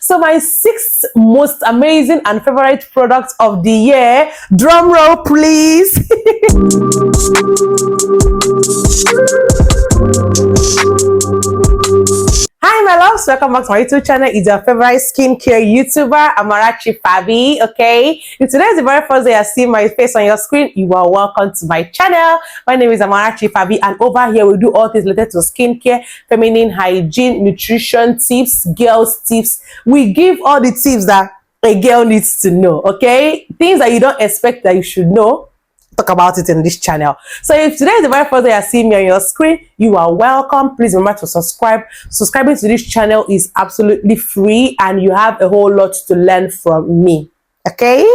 So my 6th most amazing and favorite product of the year, drum roll please. Hi my loves, welcome back to my YouTube channel. It's your favorite skincare YouTuber, Amarachi Favy. Okay, if today is the very first day I see my face on your screen, you are welcome to my channel. My name is Amarachi Favy, and over here we do all things related to skincare, feminine hygiene, nutrition tips, girls tips. We give all the tips that a girl needs to know. Okay, things that you don't expect that you should know. Talk about it in this channel. So if today is the very first day you see me on your screen, you are welcome. Please remember to subscribe. Subscribing to this channel is absolutely free, and you have a whole lot to learn from me. Okay.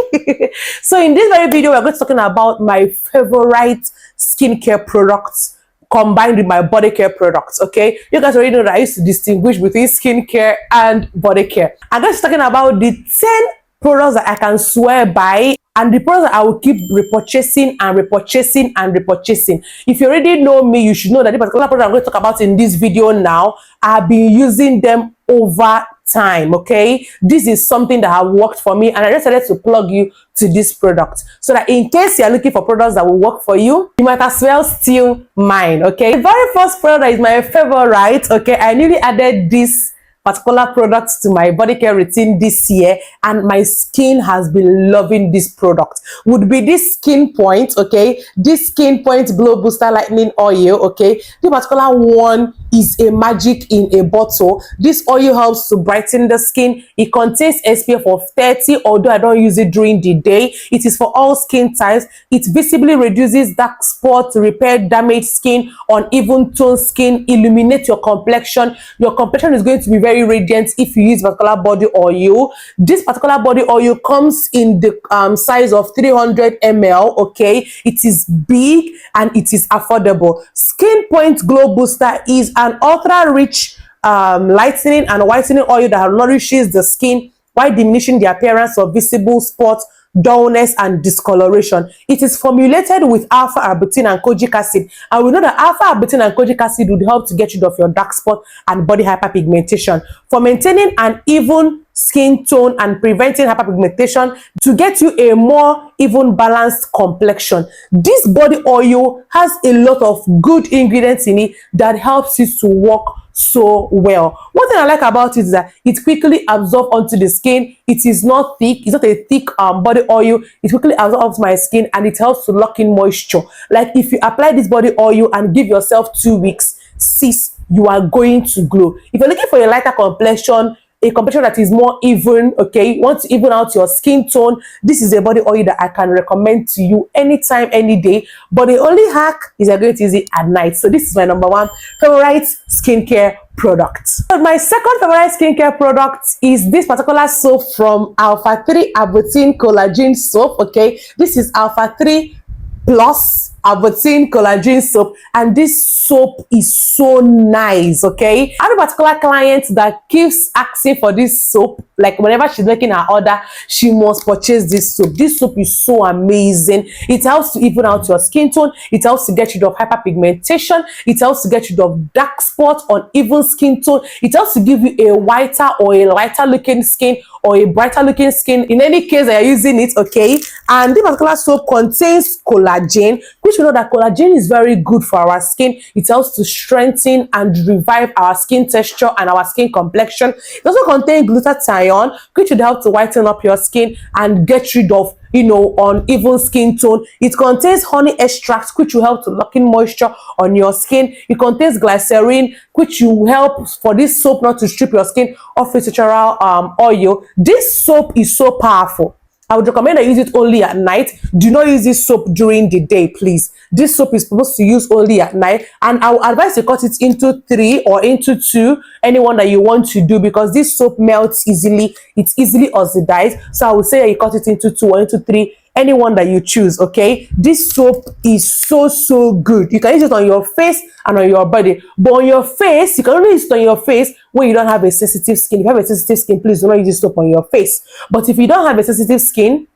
So in this very video, we're going to be talking about my favorite skincare products combined with my body care products. Okay, you guys already know that I used to distinguish between skincare and body care. I'm just talking about the 10 products that I can swear by, and the products that I will keep repurchasing and repurchasing and repurchasing. If you already know me, you should know that the particular product I'm going to talk about in this video now, I've been using them over time. Okay, this is something that have worked for me, and I decided to plug you to this product so that in case you're looking for products that will work for you, you might as well steal mine. Okay, the very first product that is my favorite. Okay, I newly added this particular products to my body care routine this year, and my skin has been loving this product. Would be this Skin Point. Okay, this Skin Point Glow Booster Lightening Oil. Okay, the particular one is a magic in a bottle. This oil helps to brighten the skin. It contains SPF of 30, although I don't use it during the day. It is for all skin types. It visibly reduces dark spots, repair damaged skin, uneven tone skin, illuminate your complexion. Your complexion is going to be very radiant if you use particular body oil. This particular body oil comes in the size of 300 ml. Okay, it is big and it is affordable. Skin Point Glow Booster is an ultra rich lightening and whitening oil that nourishes the skin while diminishing the appearance of visible spots, dullness, and discoloration. It is formulated with alpha arbutin and kojic acid, and we know that alpha arbutin and kojic acid would help to get rid of your dark spot and body hyperpigmentation, for maintaining an even skin tone and preventing hyperpigmentation, to get you a more even balanced complexion. This body oil has a lot of good ingredients in it that helps it to work so well. One thing I like about it is that it quickly absorbs onto the skin. It is not thick. It's not a thick body oil. It quickly absorbs my skin, and it helps to lock in moisture. Like if you apply this body oil and give yourself 2 weeks, sis, you are going to glow. If you're looking for a lighter complexion, a complexion that is more even, okay, you want to even out your skin tone, this is a body oil that I can recommend to you anytime, any day. But the only hack is you're going to use it at night. So this is my number 1 favorite skincare product. So my second favorite skincare product is this particular soap from Alpha 3 Arbutin Collagen Soap. Okay, this is Alpha 3 Plus Arbutin Collagen Soap, and this soap is so nice. Okay, I have a particular client that keeps asking for this soap. Like whenever she's making her order, she must purchase this soap. This soap is so amazing. It helps to even out your skin tone. It helps to get rid of hyperpigmentation. It helps to get rid of dark spots, uneven skin tone. It helps to give you a whiter or a lighter looking skin or a brighter looking skin. In any case that you're using it, okay. And this particular soap contains collagen, which we know that collagen is very good for our skin. It helps to strengthen and revive our skin texture and our skin complexion. It also contains glutathione, which would help to whiten up your skin and get rid of, you know, uneven skin tone. It contains honey extract, which will help to lock in moisture on your skin. It contains glycerin, which will help for this soap not to strip your skin of its natural oil. This soap is so powerful. I would recommend I use it only at night. Do not use this soap during the day, please. This soap is supposed to use only at night, and I would advise you cut it into 3 or into 2, anyone that you want to do, because this soap melts easily. It's easily oxidized. So I would say you cut it into 2 or into 3, anyone that you choose. Okay, this soap is so good. You can use it on your face and on your body, but on your face, you can only use it on your face when you don't have a sensitive skin. If you have a sensitive skin, please do not use this soap on your face. But if you don't have a sensitive skin,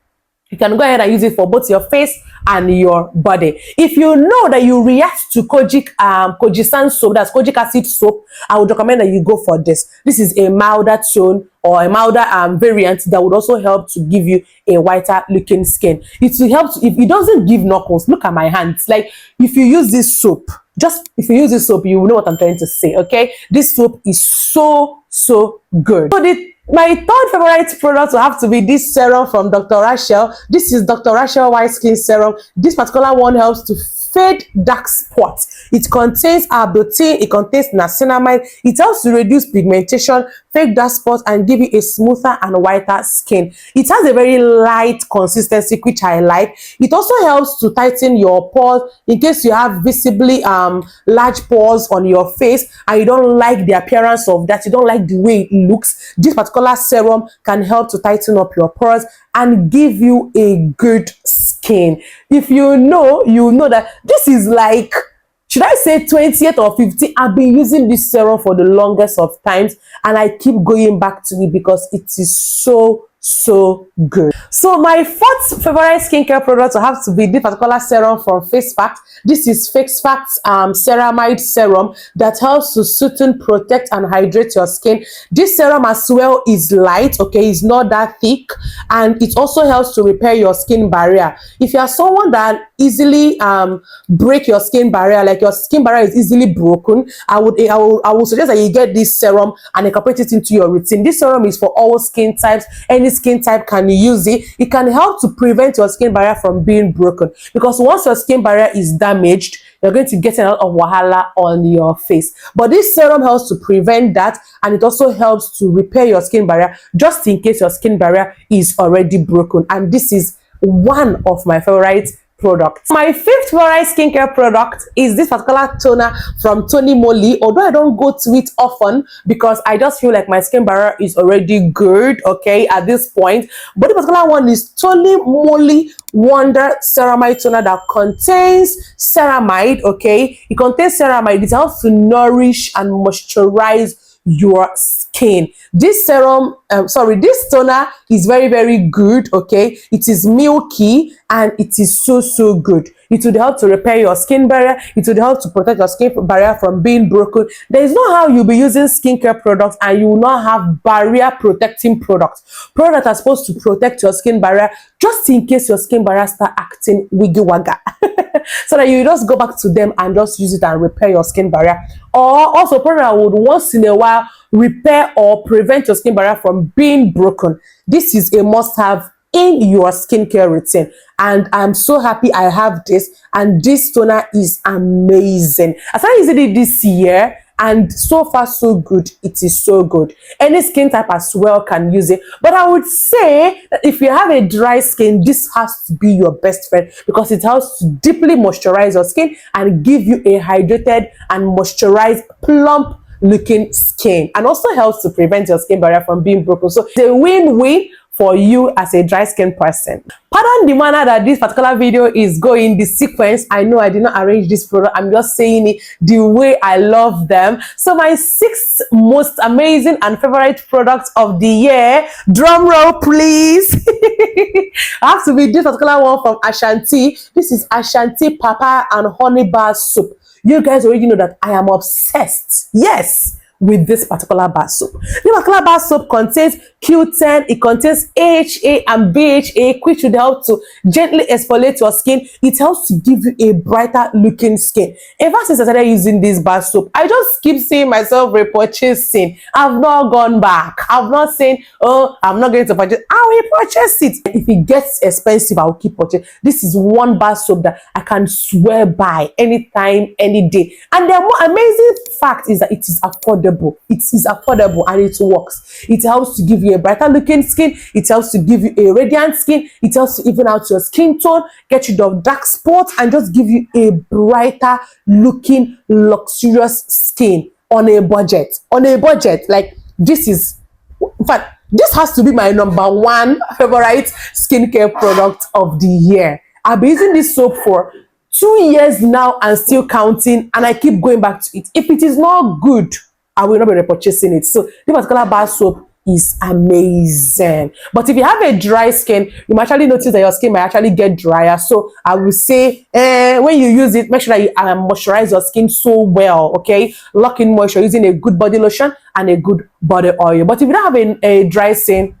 you can go ahead and use it for both your face and your body. If you know that you react to kojisan soap, that's kojic acid soap, I would recommend that you go for this. This is a milder tone or a milder variant that would also help to give you a whiter looking skin. It will help to, if it doesn't give knuckles, look at my hands. Like if you use this soap, just if you use this soap, you will know what I'm trying to say. Okay, this soap is so good. So my third favorite product will have to be this serum from Dr. Rashel. This is Dr. Rashel White Skin Serum. This particular one helps to fade dark spots. It contains arbutin, it contains niacinamide. It helps to reduce pigmentation, fade dark spots, and give you a smoother and whiter skin. It has a very light consistency, which I like. It also helps to tighten your pores in case you have visibly large pores on your face and you don't like the appearance of that, you don't like the way it looks. This particular serum can help to tighten up your pores and give you a good skin. If you know that this is like, should I say 20th or 50th? I've been using this serum for the longest of times and I keep going back to it because it is so good. So my fourth favorite skincare product will have to be this particular serum from Face Facts. This is Face Facts ceramide serum that helps to soothe, protect, and hydrate your skin. This serum as well is light, okay, it's not that thick, and it also helps to repair your skin barrier. If you are someone that easily break your skin barrier, like your skin barrier is easily broken, I would suggest that you get this serum and incorporate it into your routine. This serum is for all skin types. Any skin type can use it. It can help to prevent your skin barrier from being broken, because once your skin barrier is damaged, you're going to get a lot of wahala on your face. But this serum helps to prevent that, and it also helps to repair your skin barrier just in case your skin barrier is already broken. And this is one of my favorite products. My fifth favorite skincare product is this particular toner from Moly. Although I don't go to it often because I just feel like my skin barrier is already good, okay, at this point. But the particular one is Moly Wonder Ceramide Toner that contains ceramide, okay. It contains ceramide. It helps to nourish and moisturize your skin. This serum, this toner is very good, okay. It is milky and it is so good. It would help to repair your skin barrier. It would help to protect your skin barrier from being broken. There is no how you'll be using skincare products and you will not have barrier protecting products. Products that are supposed to protect your skin barrier just in case your skin barrier start acting wiggy wagga. So that you just go back to them and just use it and repair your skin barrier. Or also product that would once in a while repair or prevent your skin barrier from being broken. This is a must-have in your skincare routine, and I'm so happy I have this, and this toner is amazing. I started using it this year and so far so good. It is so good. Any skin type as well can use it, but I would say that if you have a dry skin, this has to be your best friend because it helps to deeply moisturize your skin and give you a hydrated and moisturized plump looking skin, and also helps to prevent your skin barrier from being broken. So it's a win-win for you as a dry skin person. Pardon the manner that this particular video is going, the sequence. I know I did not arrange this product. I'm just saying it the way I love them. So my sixth most amazing and favorite product of the year, drum roll please, I have to be this particular one from Ashanti. This is Ashanti papaya and honeybar soap. You guys already know that I am obsessed, yes, with this particular bar soap. This particular bar soap contains Q10, it contains AHA and BHA, which should help to gently exfoliate your skin. It helps to give you a brighter looking skin. Ever since I started using this bar soap, I just keep seeing myself repurchasing. I've not gone back. I've not saying, oh, I'm not going to purchase. I will purchase it. If it gets expensive, I will keep purchasing. This is one bar soap that I can swear by anytime, any day. And the more amazing fact is that it is affordable. It is affordable and it works. It helps to give you a brighter looking skin. It helps to give you a radiant skin. It helps to even out your skin tone, get rid of dark spots, and just give you a brighter looking luxurious skin on a budget. On a budget, like this is, in fact, this has to be my #1 favorite skincare product of the year. I've been using this soap for 2 years now and still counting, and I keep going back to it. If it is not good, I will not be repurchasing it. So this particular bar soap is amazing. But if you have a dry skin, you might actually notice that your skin might actually get drier. So I will say when you use it, make sure that you moisturize your skin so well, okay? Lock in moisture using a good body lotion and a good body oil. But if you don't have a dry skin,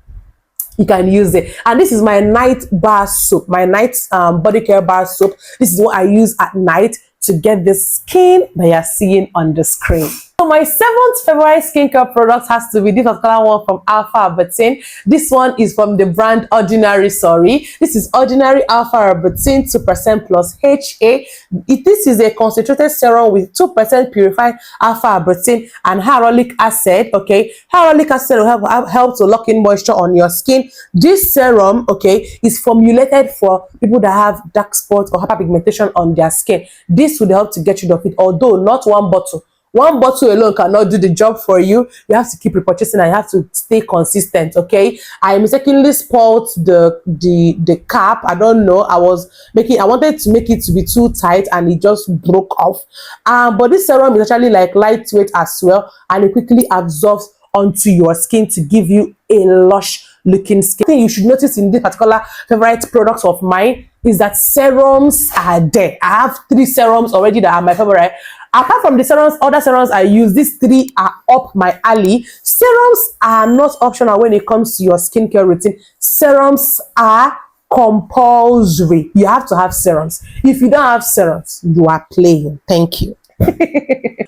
you can use it. And this is my night bar soap, my night body care bar soap. This is what I use at night to get the skin that you're seeing on the screen. So my 7th favorite skincare product has to be this particular one from Alpha Arbutin. This one is from the brand Ordinary. This is Ordinary Alpha Arbutin 2% plus HA. This is a concentrated serum with 2% purified alpha arbutin and hyaluronic acid. Okay, hyaluronic acid will help to lock in moisture on your skin. This serum, okay, is formulated for people that have dark spots or hyperpigmentation on their skin. This would help to get rid of it, although not one bottle. One bottle alone cannot do the job for you. You have to keep repurchasing and you have to stay consistent, okay? I mistakenly spoiled the cap. I don't know. I wanted to make it to be too tight and it just broke off. But this serum is actually like lightweight as well, and it quickly absorbs onto your skin to give you a lush looking skin. The thing you should notice in this particular favorite products of mine is that serums are there. I have 3 serums already that are my favorite. Apart from the serums, other serums I use, these 3 are up my alley. Serums are not optional when it comes to your skincare routine. Serums are compulsory. You have to have serums. If you don't have serums, you are playing. Thank you.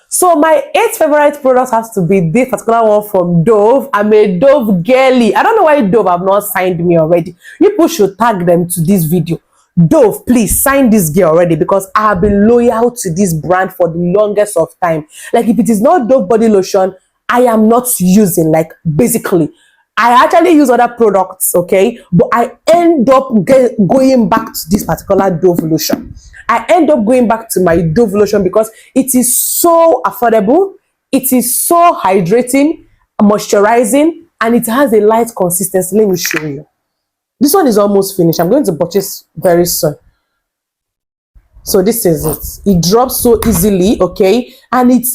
So my 8th favorite product has to be this particular one from Dove. I'm a Dove girly. I don't know why Dove have not signed me already. People should tag them to this video. Dove, please sign this girl already, because I have been loyal to this brand for the longest of time. Like, if it is not Dove body lotion, I am not using, like, basically. I actually use other products, okay, but I end up going back to this particular Dove lotion. I end up going back to my Dove lotion because it is so affordable, it is so hydrating, moisturizing, and it has a light consistency. Let me show you. This one is almost finished. I'm going to purchase very soon. So this is it. It drops so easily, okay, and it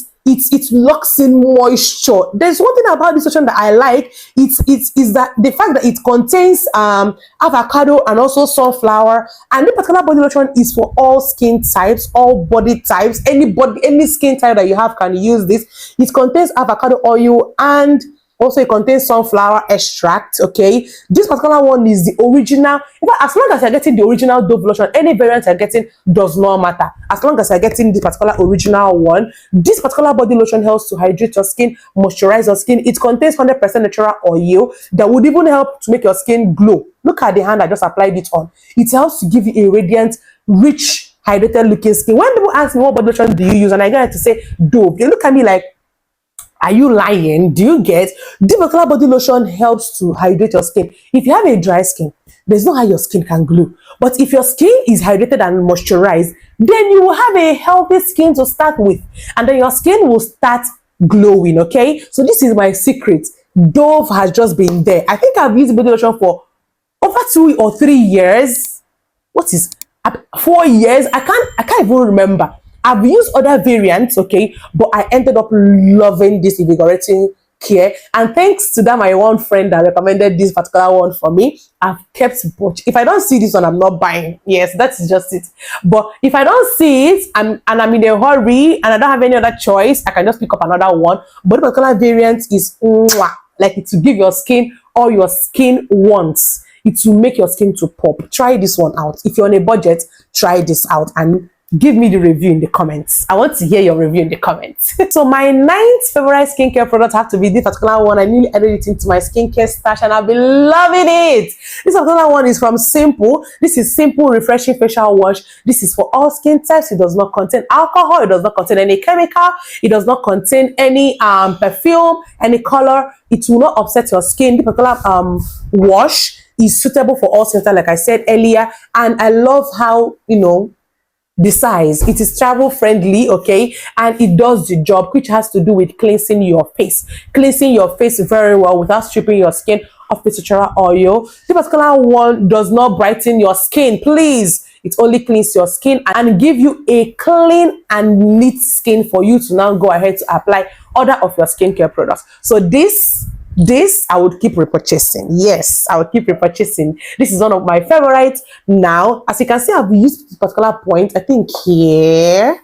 locks in moisture. There's one thing about this lotion that I like. Is that the fact that it contains avocado and also sunflower. And this particular body lotion is for all skin types, all body types. Any skin type that you have can use this. It contains avocado oil and also it contains sunflower extract, okay? This particular one is the original. In fact, as long as you're getting the original Dove lotion, any variant you're getting does not matter. As long as you're getting the particular original one, this particular body lotion helps to hydrate your skin, moisturize your skin. It contains 100% natural oil that would even help to make your skin glow. Look at the hand I just applied it on. It helps to give you a radiant, rich, hydrated looking skin. When people ask me what body lotion do you use, and I get to say Dove, they look at me like, are you lying? Do you get? This particular body lotion helps to hydrate your skin. If you have a dry skin, there's no how your skin can glow. But if your skin is hydrated and moisturized, then you will have a healthy skin to start with. And then your skin will start glowing, okay? So this is my secret. Dove has just been there. I think I've used body lotion for over 2 or 3 years. What is 4 years? I can't even remember. I've used other variants, okay, but I ended up loving this invigorating care. And thanks to that, my one friend that recommended this particular one for me, I've kept watching. If I don't see this one, I'm not buying. Yes, that's just it. But if I don't see it and I'm in a hurry and I don't have any other choice, I can just pick up another one. But the particular variant is like it to give your skin all your skin wants. It will make your skin to pop. Try this one out. If you're on a budget, try this out and give me the review in the comments. I want to hear your review in the comments. So my 9th favorite skincare product have to be this particular one. I newly added it into my skincare stash and I've been loving it. This particular one is from Simple. This is Simple Refreshing Facial Wash. This is for all skin types. It does not contain alcohol. It does not contain any chemical. It does not contain any perfume, any color. It will not upset your skin. This particular wash is suitable for all skin types, like I said earlier. And I love how, you know, the size, it is travel friendly, okay, and it does the job, which has to do with cleansing your face very well without stripping your skin of the natural oil. This particular one does not brighten your skin, please. It only cleans your skin and give you a clean and neat skin for you to now go ahead to apply other of your skincare products. So this this I would keep repurchasing. Yes, I would keep repurchasing. This is one of my favorites. Now, as you can see, I've used this particular point, I think here,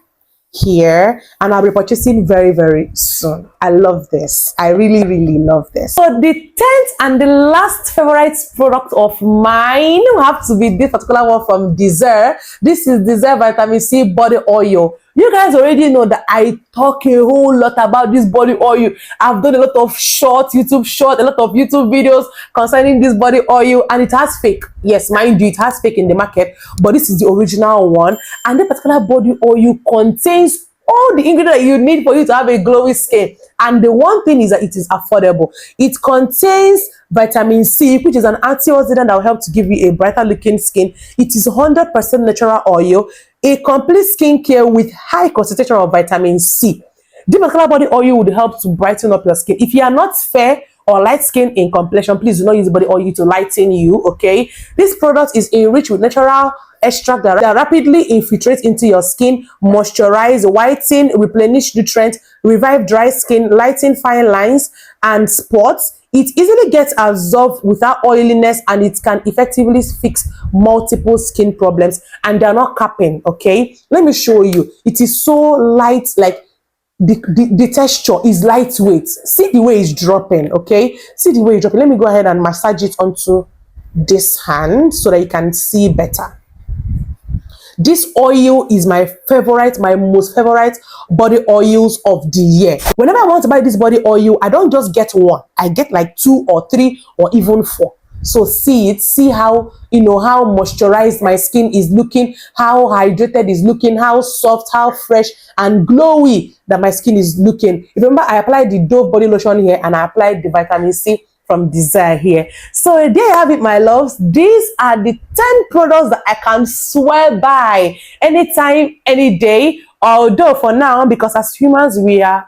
and I'll be purchasing very, very soon. I love this. I really, really love this. So the 10th and the last favorite product of mine will have to be this particular one from Disaar. This is Disaar Vitamin C Body Oil. You guys already know that I talk a whole lot about this body oil. I've done a lot of YouTube short, a lot of YouTube videos concerning this body oil, and it has fake. Yes, mind you, it has fake in the market, but this is the original one. And the particular body oil contains all the ingredients that you need for you to have a glowy skin. And the one thing is that it is affordable. It contains vitamin C, which is an antioxidant that will help to give you a brighter looking skin. It is 100% natural oil, a complete skincare with high concentration of vitamin C. This particular body oil would help to brighten up your skin. If you are not fair or light skin in complexion, please do not use body oil to lighten you, okay? This product is enriched with natural extract that rapidly infiltrates into your skin, moisturize, whiten, replenish nutrients, revive dry skin, lighten fine lines and spots. It easily gets absorbed without oiliness, and it can effectively fix multiple skin problems, and they're not capping, okay? Let me show you. It is so light, like the texture is lightweight. See the way it's dropping, okay? See the way it's dropping. Let me go ahead and massage it onto this hand so that you can see better. This oil is my favorite, my most favorite body oils of the year. Whenever I want to buy this body oil, I don't just get one. I get like 2 or 3 or even 4. So see how, how moisturized my skin is looking, how hydrated is looking, how soft, how fresh and glowy that my skin is looking. Remember, I applied the Dove body lotion here, and I applied the vitamin C from Disaar here. So there you have it, my loves. These are the 10 products that I can swear by anytime, any day. Although for now, because as humans, we are,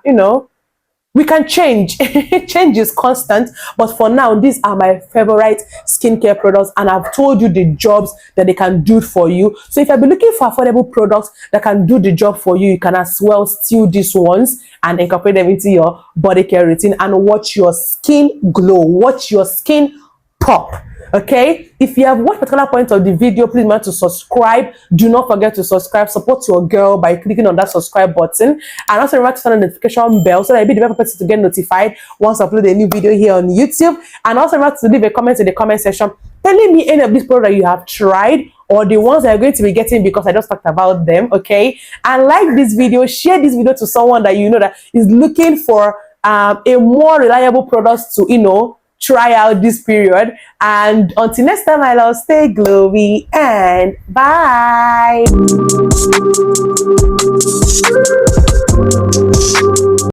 we can change. Change is constant. But for now, these are my favorite skincare products, and I've told you the jobs that they can do for you. So if you've been looking for affordable products that can do the job for you, you can as well steal these ones and incorporate them into your body care routine and watch your skin glow, watch your skin pop. Okay, if you have watched particular point of the video, please remember to subscribe. Do not forget to subscribe. Support your girl by clicking on that subscribe button, and also remember to turn on the notification bell so that you'll be the first person to get notified once I upload a new video here on YouTube. And also remember to leave a comment in the comment section telling me any of these products that you have tried or the ones that you're going to be getting, because I just talked about them. Okay, and like this video, share this video to someone that you know that is looking for a more reliable product to try out this period. And until next time, my love, stay glowy and bye.